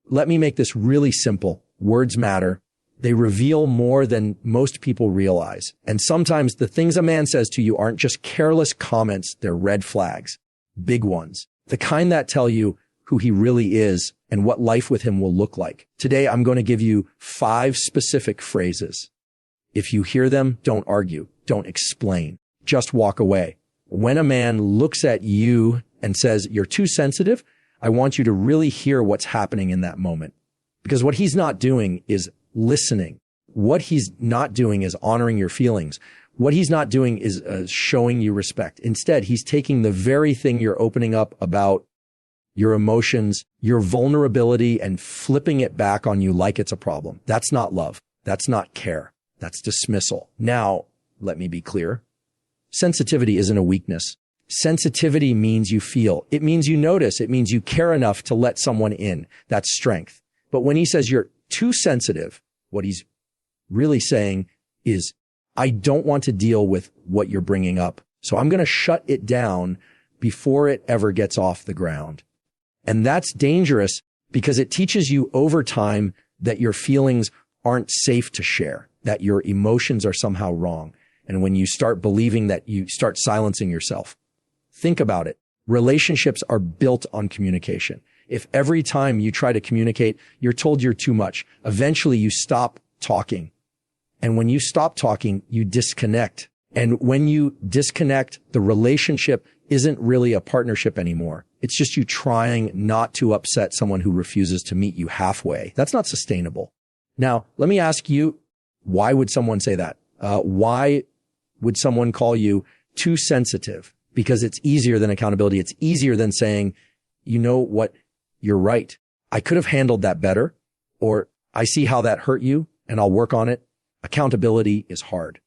Let me make this really simple. Words matter. They reveal more than most people realize. And sometimes the things a man says to you aren't just careless comments. They're red flags, big ones, the kind that tell you who he really is and what life with him will look like. Today, I'm going to give you 5 specific phrases. If you hear them, don't argue. Don't explain. Just walk away. When a man looks at you and says, you're too sensitive, I want you to really hear what's happening in that moment. Because what he's not doing is listening. What he's not doing is honoring your feelings. What he's not doing is showing you respect. Instead, he's taking the very thing you're opening up about your emotions, your vulnerability, and flipping it back on you like it's a problem. That's not love. That's not care. That's dismissal. Now, let me be clear. Sensitivity isn't a weakness. Sensitivity means you feel. It means you notice. It means you care enough to let someone in. That's strength. But when he says you're too sensitive, what he's really saying is, I don't want to deal with what you're bringing up. So I'm going to shut it down before it ever gets off the ground. And that's dangerous because it teaches you over time that your feelings aren't safe to share, that your emotions are somehow wrong. And when you start believing that, you start silencing yourself. Think about it. Relationships are built on communication. If every time you try to communicate, you're told you're too much, eventually you stop talking. And when you stop talking, you disconnect. And when you disconnect, the relationship isn't really a partnership anymore. It's just you trying not to upset someone who refuses to meet you halfway. That's not sustainable. Now, let me ask you, why would someone say that? Why would someone call you too sensitive? Because it's easier than accountability. It's easier than saying, you know what? You're right. I could have handled that better, or I see how that hurt you and I'll work on it. Accountability is hard,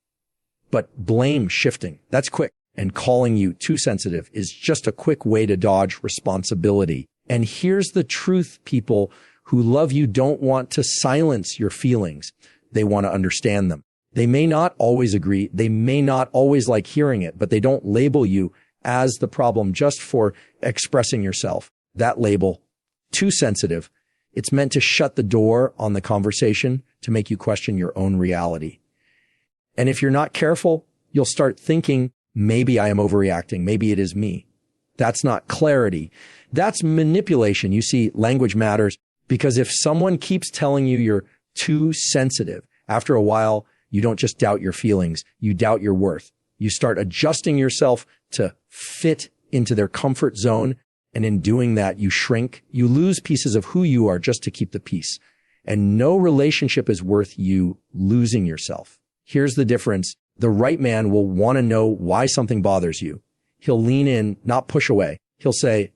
but blame shifting, that's quick. And calling you too sensitive is just a quick way to dodge responsibility. And here's the truth. People who love you don't want to silence your feelings. They want to understand them. They may not always agree. They may not always like hearing it, but they don't label you as the problem just for expressing yourself. That label, too sensitive, it's meant to shut the door on the conversation to make you question your own reality. And if you're not careful, you'll start thinking, maybe I am overreacting. Maybe it is me. That's not clarity. That's manipulation. You see, language matters because if someone keeps telling you you're too sensitive, after a while, you don't just doubt your feelings. You doubt your worth. You start adjusting yourself to fit into their comfort zone. And in doing that, you shrink. You lose pieces of who you are just to keep the peace. And no relationship is worth you losing yourself. Here's the difference. The right man will want to know why something bothers you. He'll lean in, not push away. He'll say,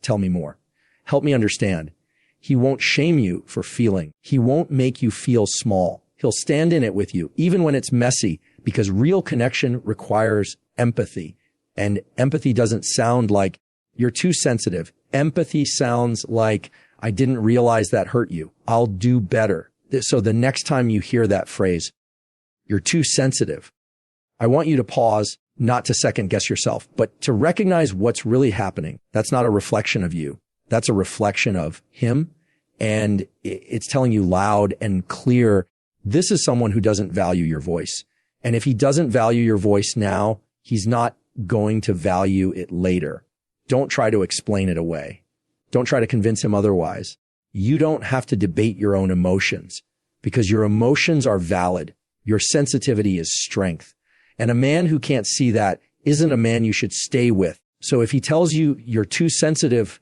tell me more. Help me understand. He won't shame you for feeling. He won't make you feel small. He'll stand in it with you, even when it's messy, because real connection requires empathy. And empathy doesn't sound like you're too sensitive. Empathy sounds like, I didn't realize that hurt you. I'll do better. So the next time you hear that phrase, you're too sensitive, I want you to pause, not to second guess yourself, but to recognize what's really happening. That's not a reflection of you. That's a reflection of him. And it's telling you loud and clear, this is someone who doesn't value your voice. And if he doesn't value your voice now, he's not going to value it later. Don't try to explain it away. Don't try to convince him otherwise. You don't have to debate your own emotions because your emotions are valid. Your sensitivity is strength. And a man who can't see that isn't a man you should stay with. So if he tells you you're too sensitive,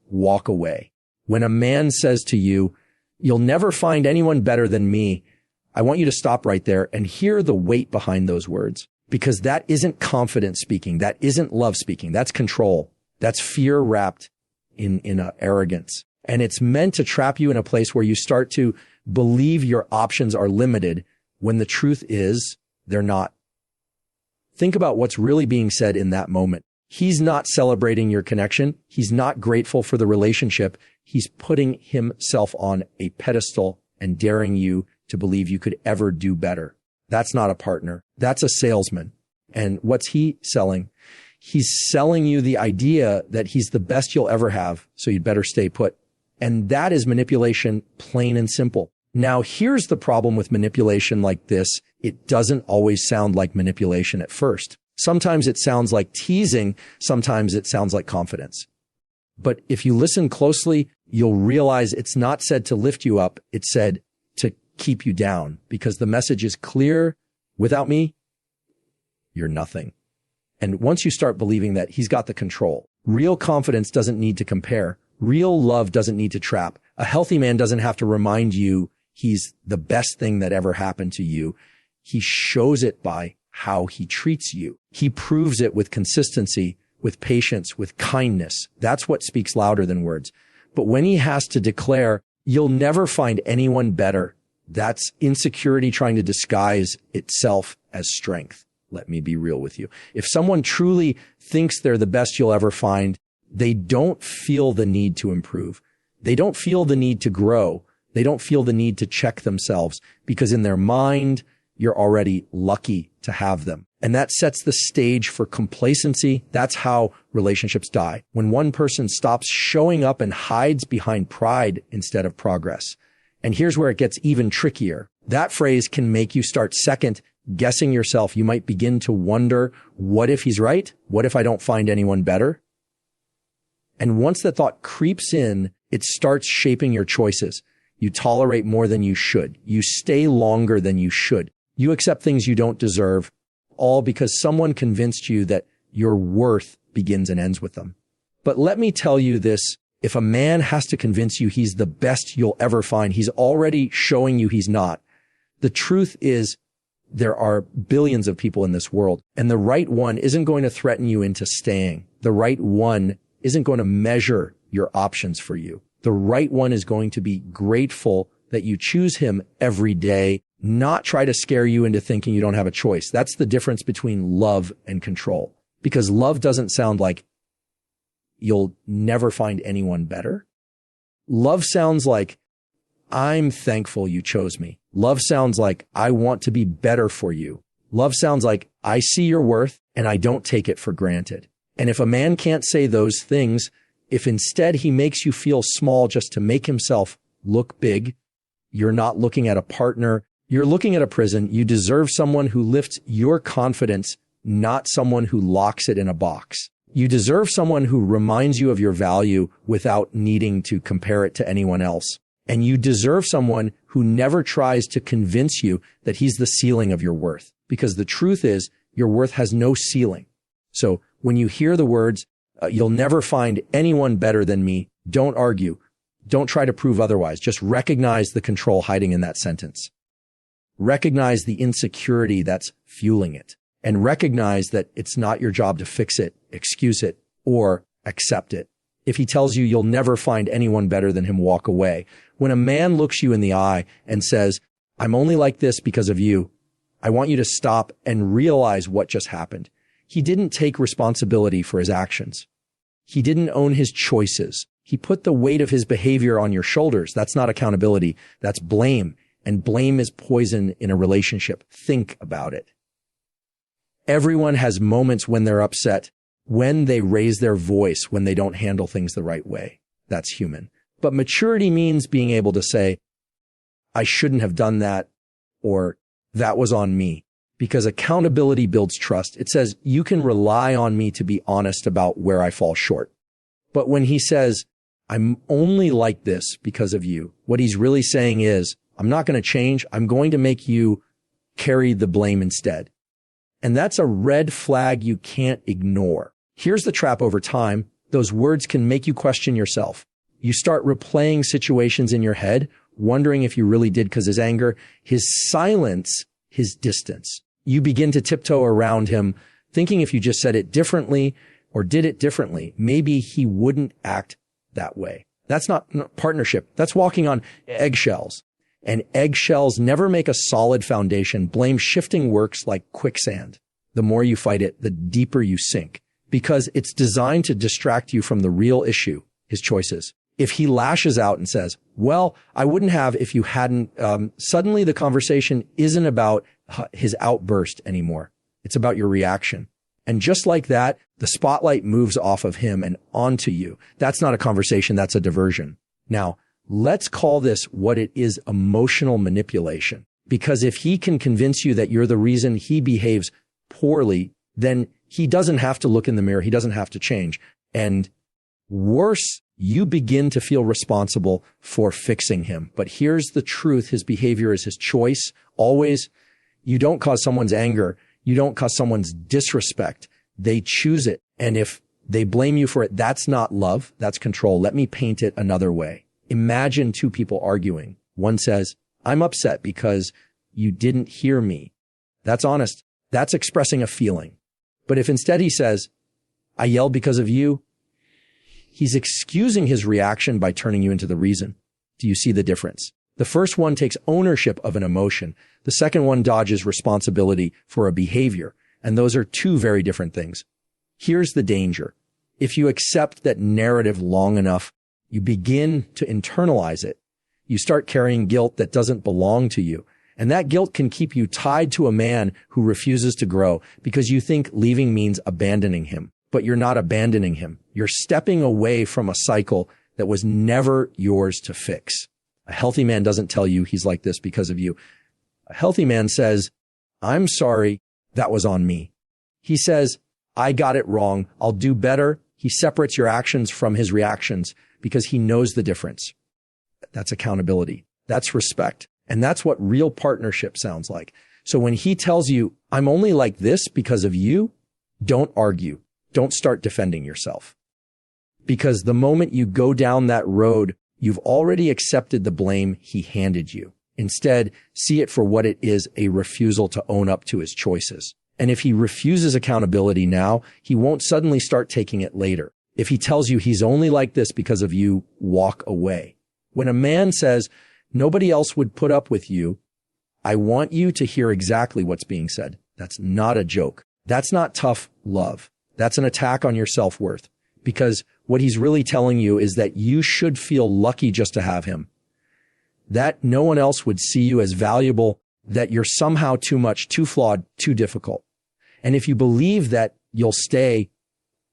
walk away. When a man says to you, you'll never find anyone better than me, I want you to stop right there and hear the weight behind those words, because that isn't confidence speaking. That isn't love speaking. That's control. That's fear wrapped in arrogance. And it's meant to trap you in a place where you start to believe your options are limited when the truth is they're not. Think about what's really being said in that moment. He's not celebrating your connection. He's not grateful for the relationship. He's putting himself on a pedestal and daring you to believe you could ever do better. That's not a partner. That's a salesman. And what's he selling? He's selling you the idea that he's the best you'll ever have, so you'd better stay put. And that is manipulation, plain and simple. Now, here's the problem with manipulation like this. It doesn't always sound like manipulation at first. Sometimes it sounds like teasing. Sometimes it sounds like confidence. But if you listen closely, you'll realize it's not said to lift you up. It's said to keep you down, because the message is clear. Without me, you're nothing. And once you start believing that, he's got the control. Real confidence doesn't need to compare. Real love doesn't need to trap. A healthy man doesn't have to remind you he's the best thing that ever happened to you. He shows it by how he treats you. He proves it with consistency, with patience, with kindness. That's what speaks louder than words. But when he has to declare, you'll never find anyone better, that's insecurity trying to disguise itself as strength. Let me be real with you. If someone truly thinks they're the best you'll ever find, they don't feel the need to improve. They don't feel the need to grow. They don't feel the need to check themselves, because in their mind, you're already lucky to have them. And that sets the stage for complacency. That's how relationships die. When one person stops showing up and hides behind pride instead of progress. And here's where it gets even trickier. That phrase can make you start second guessing yourself. You might begin to wonder, what if he's right? What if I don't find anyone better? And once that thought creeps in, it starts shaping your choices. You tolerate more than you should. You stay longer than you should. You accept things you don't deserve, all because someone convinced you that your worth begins and ends with them. But let me tell you this. If a man has to convince you he's the best you'll ever find, he's already showing you he's not. The truth is, there are billions of people in this world, and the right one isn't going to threaten you into staying. The right one isn't going to measure your options for you. The right one is going to be grateful that you choose him every day, not try to scare you into thinking you don't have a choice. That's the difference between love and control. Because love doesn't sound like you'll never find anyone better. Love sounds like, I'm thankful you chose me. Love sounds like, I want to be better for you. Love sounds like, I see your worth and I don't take it for granted. And if a man can't say those things, if instead he makes you feel small just to make himself look big, you're not looking at a partner, you're looking at a prison. You deserve someone who lifts your confidence, not someone who locks it in a box. You deserve someone who reminds you of your value without needing to compare it to anyone else. And you deserve someone who never tries to convince you that he's the ceiling of your worth. Because the truth is, your worth has no ceiling. So when you hear the words, you'll never find anyone better than me, don't argue. Don't try to prove otherwise. Just recognize the control hiding in that sentence. Recognize the insecurity that's fueling it. And recognize that it's not your job to fix it, excuse it, or accept it. If he tells you you'll never find anyone better than him, walk away. When a man looks you in the eye and says, I'm only like this because of you, I want you to stop and realize what just happened. He didn't take responsibility for his actions. He didn't own his choices. He put the weight of his behavior on your shoulders. That's not accountability. That's blame. And blame is poison in a relationship. Think about it. Everyone has moments when they're upset, when they raise their voice, when they don't handle things the right way. That's human. But maturity means being able to say, I shouldn't have done that, or that was on me. Because accountability builds trust. It says, you can rely on me to be honest about where I fall short. But when he says, I'm only like this because of you, what he's really saying is, I'm not going to change. I'm going to make you carry the blame instead. And that's a red flag you can't ignore. Here's the trap over time. Those words can make you question yourself. You start replaying situations in your head, wondering if you really did because his anger, his silence, his distance. You begin to tiptoe around him, thinking if you just said it differently or did it differently, maybe he wouldn't act that way. That's not partnership. That's walking on eggshells. And eggshells never make a solid foundation. Blame shifting works like quicksand. The more you fight it, the deeper you sink, because it's designed to distract you from the real issue, his choices. If he lashes out and says, well, I wouldn't have if you hadn't, suddenly the conversation isn't about his outburst anymore. It's about your reaction. And just like that, the spotlight moves off of him and onto you. That's not a conversation. That's a diversion. Now, let's call this what it is, emotional manipulation. Because if he can convince you that you're the reason he behaves poorly, then he doesn't have to look in the mirror. He doesn't have to change. And worse, you begin to feel responsible for fixing him. But here's the truth. His behavior is his choice. Always, you don't cause someone's anger. You don't cause someone's disrespect. They choose it. And if they blame you for it, that's not love. That's control. Let me paint it another way. Imagine two people arguing. One says, I'm upset because you didn't hear me. That's honest. That's expressing a feeling. But if instead he says, I yelled because of you, he's excusing his reaction by turning you into the reason. Do you see the difference? The first one takes ownership of an emotion. The second one dodges responsibility for a behavior. And those are two very different things. Here's the danger. If you accept that narrative long enough, you begin to internalize it. You start carrying guilt that doesn't belong to you. And that guilt can keep you tied to a man who refuses to grow because you think leaving means abandoning him. But you're not abandoning him. You're stepping away from a cycle that was never yours to fix. A healthy man doesn't tell you he's like this because of you. A healthy man says, I'm sorry, that was on me. He says, I got it wrong. I'll do better. He separates your actions from his reactions because he knows the difference. That's accountability. That's respect. And that's what real partnership sounds like. So when he tells you, I'm only like this because of you, don't argue. Don't start defending yourself. Because the moment you go down that road, you've already accepted the blame he handed you. Instead, see it for what it is, a refusal to own up to his choices. And if he refuses accountability now, he won't suddenly start taking it later. If he tells you he's only like this because of you, walk away. When a man says, nobody else would put up with you, I want you to hear exactly what's being said. That's not a joke. That's not tough love. That's an attack on your self-worth. Because what he's really telling you is that you should feel lucky just to have him. That no one else would see you as valuable, that you're somehow too much, too flawed, too difficult. And if you believe that you'll stay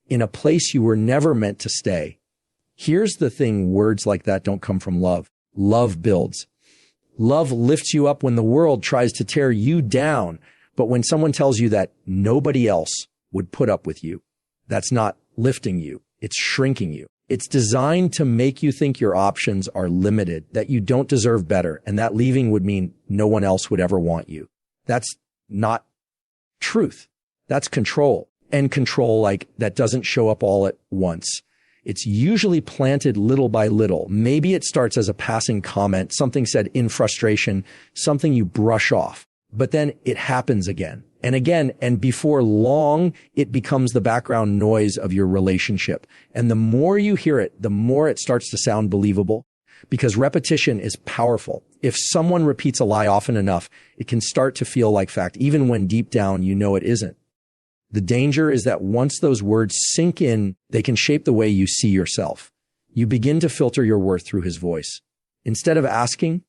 in a place you were never meant to stay, here's the thing, words like that don't come from love. Love builds. Love lifts you up when the world tries to tear you down. But when someone tells you that nobody else would put up with you, that's not lifting you. It's shrinking you. It's designed to make you think your options are limited, that you don't deserve better, and that leaving would mean no one else would ever want you. That's not truth. That's control. And control like that doesn't show up all at once. It's usually planted little by little. Maybe it starts as a passing comment, something said in frustration, something you brush off. But then it happens again and again. And before long, it becomes the background noise of your relationship. And the more you hear it, the more it starts to sound believable because repetition is powerful. If someone repeats a lie often enough, it can start to feel like fact, even when deep down you know it isn't. The danger is that once those words sink in, they can shape the way you see yourself. You begin to filter your worth through his voice. Instead of asking,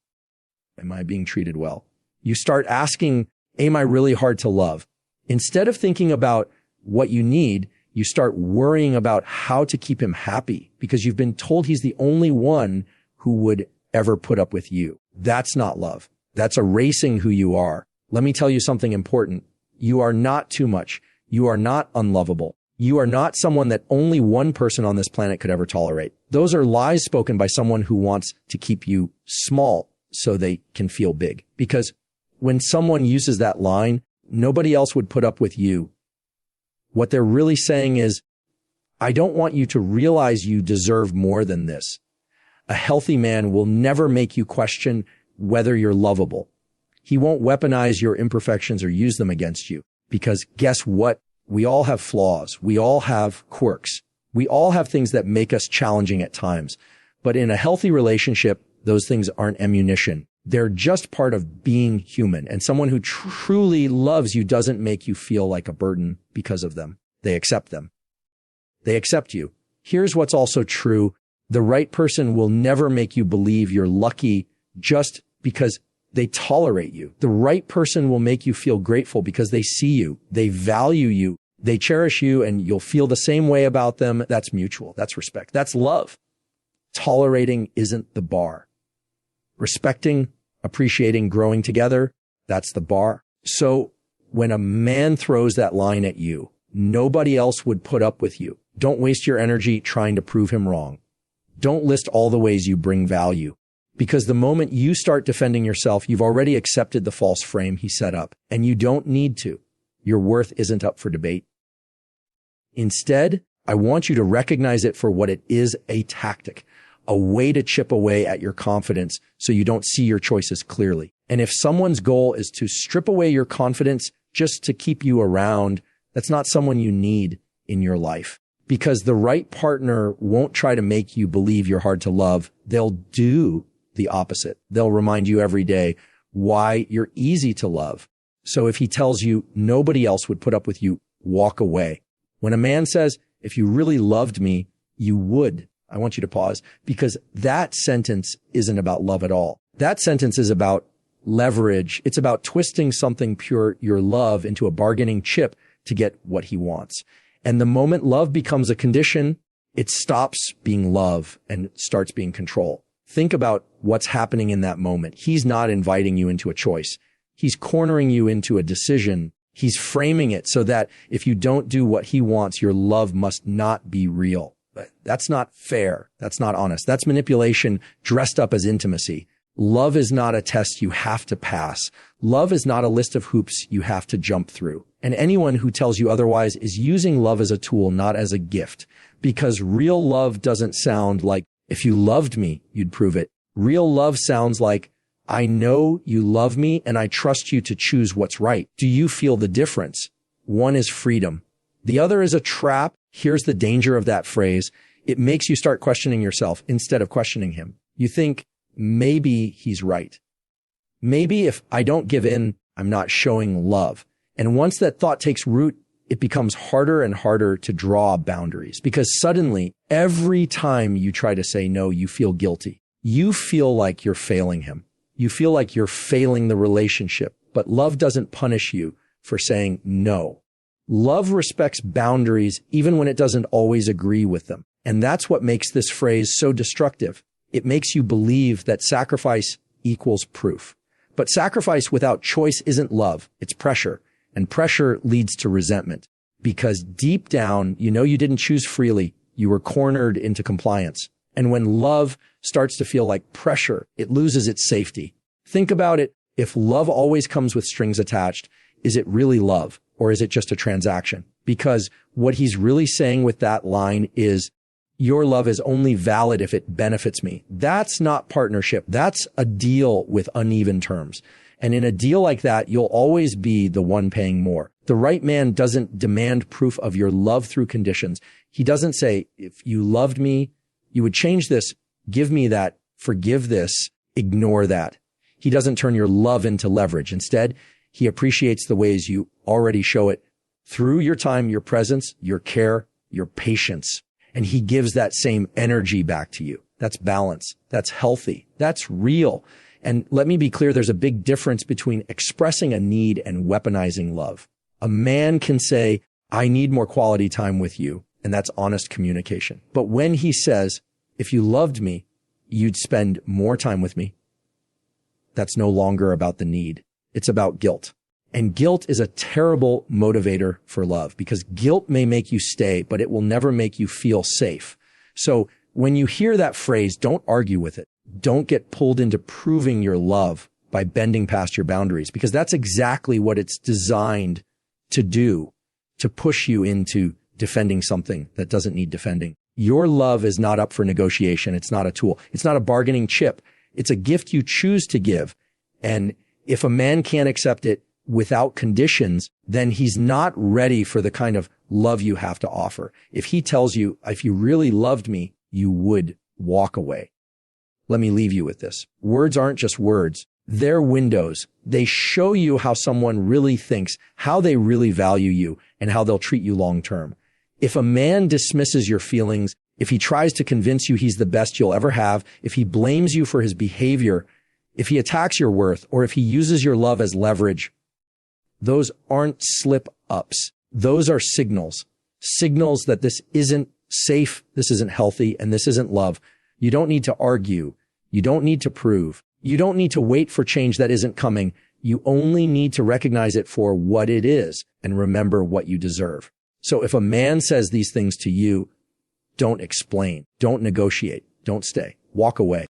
am I being treated well? You start asking, am I really hard to love? Instead of thinking about what you need, you start worrying about how to keep him happy because you've been told he's the only one who would ever put up with you. That's not love. That's erasing who you are. Let me tell you something important. You are not too much. You are not unlovable. You are not someone that only one person on this planet could ever tolerate. Those are lies spoken by someone who wants to keep you small so they can feel big. Because when someone uses that line, nobody else would put up with you. What they're really saying is, I don't want you to realize you deserve more than this. A healthy man will never make you question whether you're lovable. He won't weaponize your imperfections or use them against you. Because guess what? We all have flaws. We all have quirks. We all have things that make us challenging at times. But in a healthy relationship, those things aren't ammunition. They're just part of being human. And someone who truly loves you doesn't make you feel like a burden because of them. They accept them. They accept you. Here's what's also true. The right person will never make you believe you're lucky just because they tolerate you. The right person will make you feel grateful because they see you, they value you, they cherish you, and you'll feel the same way about them. That's mutual. That's respect. That's love. Tolerating isn't the bar. Respecting, appreciating, growing together, that's the bar. So when a man throws that line at you, nobody else would put up with you. Don't waste your energy trying to prove him wrong. Don't list all the ways you bring value, because the moment you start defending yourself, you've already accepted the false frame he set up, and you don't need to. Your worth isn't up for debate. Instead, I want you to recognize it for what it is, a tactic, a way to chip away at your confidence so you don't see your choices clearly. And if someone's goal is to strip away your confidence just to keep you around, that's not someone you need in your life. Because the right partner won't try to make you believe you're hard to love. They'll do the opposite. They'll remind you every day why you're easy to love. So if he tells you nobody else would put up with you, walk away. When a man says, if you really loved me, you would, I want you to pause, because that sentence isn't about love at all. That sentence is about leverage. It's about twisting something pure, your love, into a bargaining chip to get what he wants. And the moment love becomes a condition, it stops being love and starts being control. Think about what's happening in that moment. He's not inviting you into a choice. He's cornering you into a decision. He's framing it so that if you don't do what he wants, your love must not be real. But that's not fair. That's not honest. That's manipulation dressed up as intimacy. Love is not a test you have to pass. Love is not a list of hoops you have to jump through. And anyone who tells you otherwise is using love as a tool, not as a gift. Because real love doesn't sound like, if you loved me, you'd prove it. Real love sounds like, I know you love me and I trust you to choose what's right. Do you feel the difference? One is freedom. The other is a trap. Here's the danger of that phrase. It makes you start questioning yourself instead of questioning him. You think, maybe he's right. Maybe if I don't give in, I'm not showing love. And once that thought takes root, it becomes harder and harder to draw boundaries, because suddenly every time you try to say no, you feel guilty. You feel like you're failing him. You feel like you're failing the relationship, but love doesn't punish you for saying no. Love respects boundaries even when it doesn't always agree with them. And that's what makes this phrase so destructive. It makes you believe that sacrifice equals proof. But sacrifice without choice isn't love. It's pressure. And pressure leads to resentment. Because deep down, you know you didn't choose freely. You were cornered into compliance. And when love starts to feel like pressure, it loses its safety. Think about it. If love always comes with strings attached, is it really love? Or is it just a transaction? Because what he's really saying with that line is, your love is only valid if it benefits me. That's not partnership. That's a deal with uneven terms. And in a deal like that, you'll always be the one paying more. The right man doesn't demand proof of your love through conditions. He doesn't say, if you loved me, you would change this, give me that, forgive this, ignore that. He doesn't turn your love into leverage. Instead, he appreciates the ways you already show it through your time, your presence, your care, your patience. And he gives that same energy back to you. That's balance. That's healthy. That's real. And let me be clear, there's a big difference between expressing a need and weaponizing love. A man can say, I need more quality time with you. And that's honest communication. But when he says, if you loved me, you'd spend more time with me, that's no longer about the need. It's about guilt. And guilt is a terrible motivator for love, because guilt may make you stay, but it will never make you feel safe. So when you hear that phrase, don't argue with it. Don't get pulled into proving your love by bending past your boundaries, because that's exactly what it's designed to do, to push you into defending something that doesn't need defending. Your love is not up for negotiation. It's not a tool. It's not a bargaining chip. It's a gift you choose to give. And if a man can't accept it without conditions, then he's not ready for the kind of love you have to offer. If he tells you, if you really loved me, you would walk away. Let me leave you with this. Words aren't just words. They're windows. They show you how someone really thinks, how they really value you, and how they'll treat you long term. If a man dismisses your feelings, if he tries to convince you he's the best you'll ever have, if he blames you for his behavior, if he attacks your worth, or if he uses your love as leverage, those aren't slip-ups. Those are signals. Signals that this isn't safe, this isn't healthy, and this isn't love. You don't need to argue. You don't need to prove. You don't need to wait for change that isn't coming. You only need to recognize it for what it is and remember what you deserve. So if a man says these things to you, don't explain, don't negotiate, don't stay, walk away.